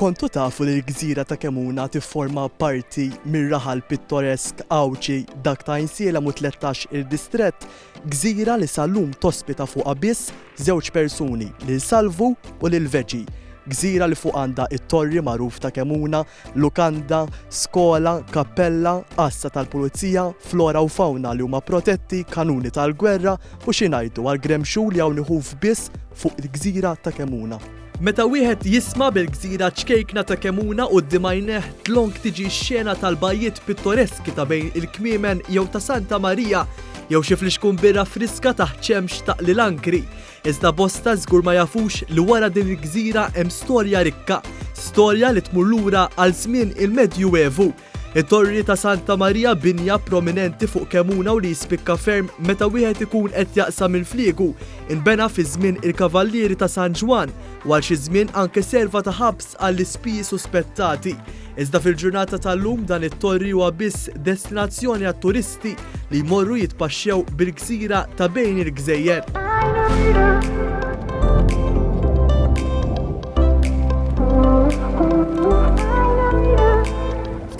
Kontu tafu li l-gżira ta' Kemuna tifforma parti mir-raħal pittoresk Awċi dak ta' Insiela mu 13 il-distrett, gżira li sal-lum tospita fuqha biss żewġ persuni lil Salvu u lil Veġi. Gżira li fuq għandha it-torri magħruf ta' Kemuna, lukanda, skola, kappella, assa tal-pulizija, flora u fawna li huma protetti, kanuni tal-gwerra u xi ngħidu għall-gremxu li hawn iħuf biss fuq il-gżira ta' Kemuna. Meta wieħed jisma' bil-gżira ċkejkna ta' Kemuna quddiem għajneh tlonk tiġi x-xena tal-bajjiet pittoreski ta' bejn il-Kmiemen jew ta' Santa Marija jew xi fliexkun birra friska taħt ċemx ta' l-Ankri. Iżda bosta żgur ma jafux li wara din il-gżira hemm storja rikka, storja li tmur lura għal żmien il-Medju Evu. It-torri ta' Santa Marija binja prominenti fuq Kemuna u li jispikka ferm meta wieħed ikun qed jaqsam il-fliegu, inbena fi żmien il-Kavallieri ta' San Ġwan u għal xi żmien anke serva ta' ħabs għall-ispiji suspettati. Iżda fil-ġurnata tal-lum dan it-torri huwa biss destinazzjoni għat-turisti li jmorru jitpaxxew bil-gżira ta' bejn il-gżejjer.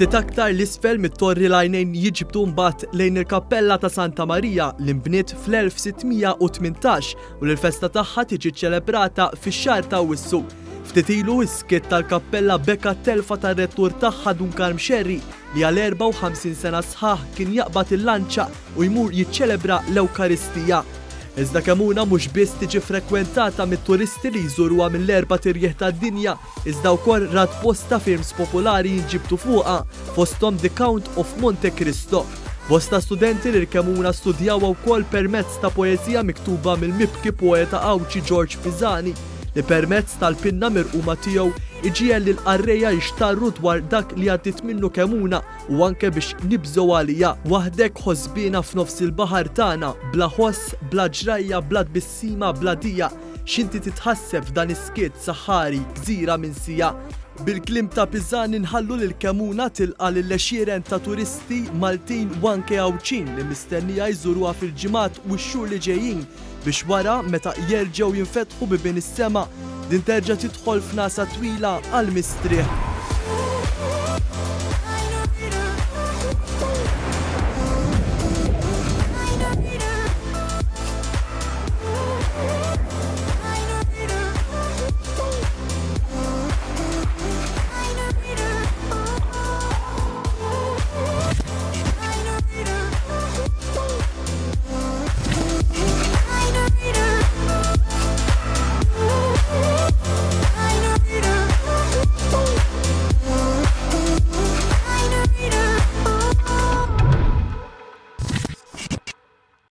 Ftit aktar l-isfel mit-torri l-għajnejn jiġbdu mbagħad lejn il-Kappella ta' Santa Marija li nbniet fl-1618 u l-festa tagħha tiġi ċċelebrata fix-xahar ta' Awwissu. Ftit ilu s-skiet tal-kappella bekka telfa tar-rettur tagħha Duncan Mxerri li għal 54 sena sħaħ kien jaqbad il-lanċa u jmur jiċċelebra l-Ewkaristija. Iżda Kemuna mhux biss tiġi frekwentata mit-turisti li jżuruha mill-erba' tirjieħ tad-dinja, iżda wkoll rat posta films popolari jinġibtu fuqha fosthom The Count of Monte Cristo. Bosta studenti li l-Kemuna studjawha wkoll permezz ta' poeżija miktuba mill-mibki poeta Awċi George Pisani li permezz tal-pinna mirquma tiegħu iġiel lil qarrejja jixtarru dwar dak li għaddit minnu Kemuna u anke biex nibżgħu għaliha waħdek ħosbina f'nofs il-baħar tagħna bla ħoss, bla ġrajja, bla tbissima, bla dija, x'inti titħasseb dan is-skiet saħħari gżira minn sija. Bil-klim ta' Pisani nħallu lil Kemuna tilqa' lil-għexieren ta' turisti Maltin u anke Awċin li mistennija jżuruha fil-ġimgħat u x-xhur li ġejjin biex wara meta jerġgħu jinfetħu bibien is-sema din terġa' tidħol f'nasa twila għall-mistrieħ.